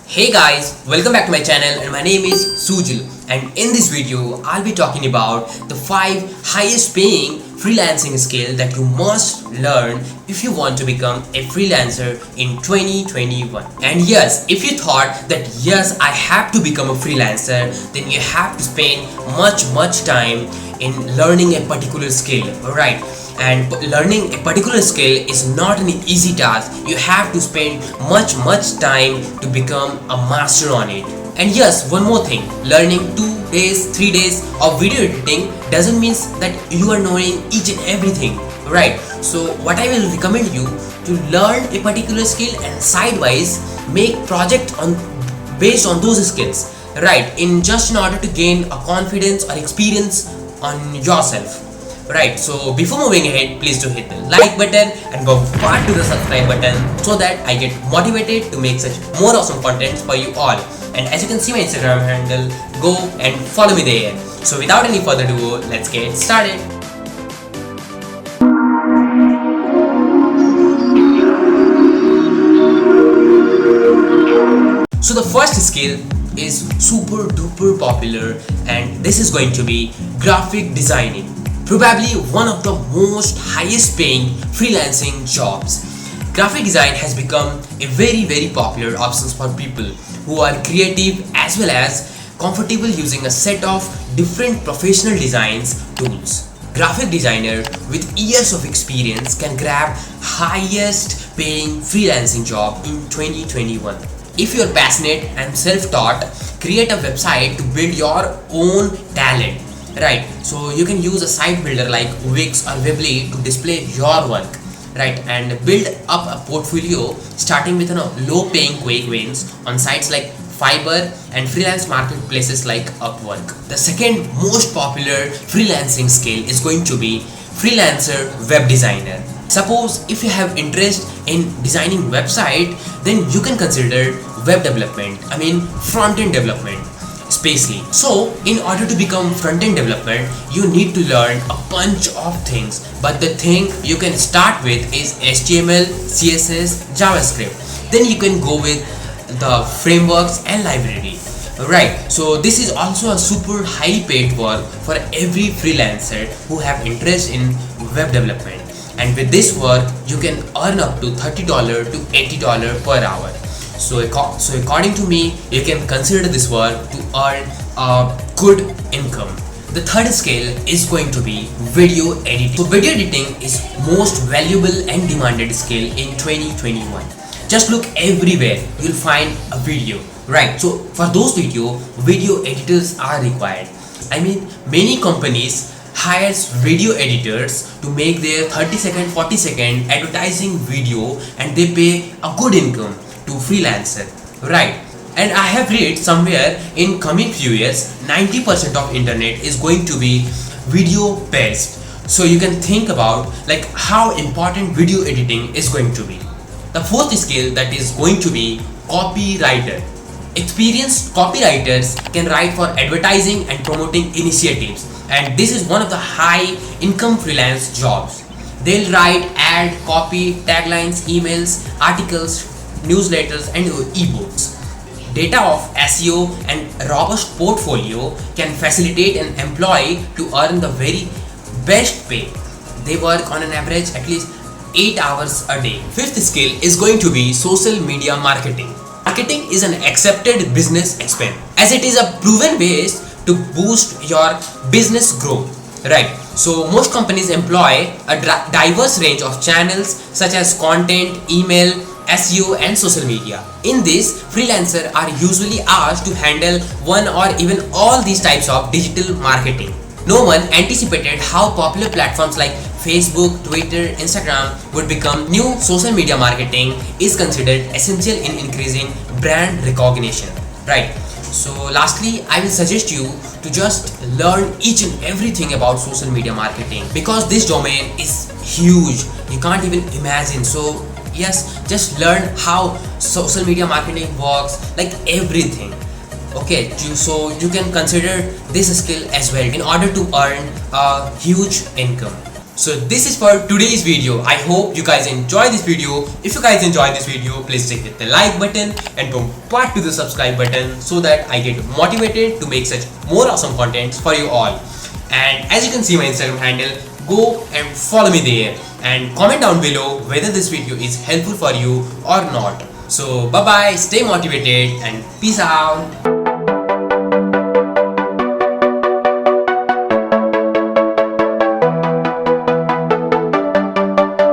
Hey guys, welcome back to my channel and my name is Sujil, and in this video I'll be talking about the 5 highest paying freelancing skill that you must learn if you want to become a freelancer in 2021. And yes, if you thought that yes, I have to become a freelancer, then you have to spend much time in learning a particular skill, alright? And learning a particular skill is not an easy task. You have to spend much time to become a master on it. And yes, one more thing, learning 2 days, 3 days of video editing doesn't mean that you are knowing each and everything, right? So what I will recommend you to learn a particular skill and sidewise make project based on those skills, right? In order to gain a confidence or experience on yourself. Right, so before moving ahead, please do hit the like button and go far to the subscribe button so that I get motivated to make such more awesome contents for you all. And as you can see my Instagram handle, go and follow me there. So without any further ado, let's get started. So the first skill is super duper popular, and this is going to be graphic designing. Probably one of the most highest paying freelancing jobs. Graphic design has become a very popular option for people who are creative as well as comfortable using a set of different professional designs tools. Graphic designer with years of experience can grab highest paying freelancing job in 2021. If you're passionate and self-taught, create a website to build your own talent. Right, so you can use a site builder like Wix or Weebly to display your work, right, and build up a portfolio starting with low paying quick wins on sites like Fiverr and freelance marketplaces like Upwork. The second most popular freelancing skill is going to be Freelancer Web Designer. Suppose if you have interest in designing website, then you can consider web development, front-end development. Spacely. So in order to become front-end development, you need to learn a bunch of things, but the thing you can start with is HTML, CSS, JavaScript. Then you can go with the frameworks and library. Right, so this is also a super highly paid work for every freelancer who have interest in web development, and with this work you can earn up to $30 to $80 per hour. So according to me, you can consider this work to earn a good income. The third skill is going to be video editing. So video editing is most valuable and demanded skill in 2021. Just look everywhere, you'll find a video, right? So for those video editors are required. Many companies hires video editors to make their 30-second, 40-second advertising video, and they pay a good income to freelancer, right? And I have read somewhere in coming few years 90% of internet is going to be video based. So you can think about how important video editing is going to be. The fourth skill that is going to be copywriter. Experienced copywriters can write for advertising and promoting initiatives, and this is one of the high income freelance jobs. They'll write ad copy, taglines, emails, articles, newsletters and ebooks. Data of SEO and robust portfolio can facilitate an employee to earn the very best pay. They work on an average at least 8 hours a day. Fifth skill is going to be social media marketing. Marketing is an accepted business expense as it is a proven ways to boost your business growth, right? So most companies employ a diverse range of channels such as content, email, SEO and social media. In this, freelancers are usually asked to handle one or even all these types of digital marketing. No one anticipated how popular platforms like Facebook, Twitter, Instagram would become. New social media marketing is considered essential in increasing brand recognition, right? So lastly, I will suggest you to just learn each and everything about social media marketing, because this domain is huge, you can't even imagine. So yes, just learn how social media marketing works, everything. Okay, so you can consider this skill as well in order to earn a huge income. So this is for today's video. I hope you guys enjoy this video. If you guys enjoy this video, please hit the like button and bombard to the subscribe button so that I get motivated to make such more awesome contents for you all. And as you can see my Instagram handle, go and follow me there and comment down below whether this video is helpful for you or not. So bye bye, stay motivated and peace out.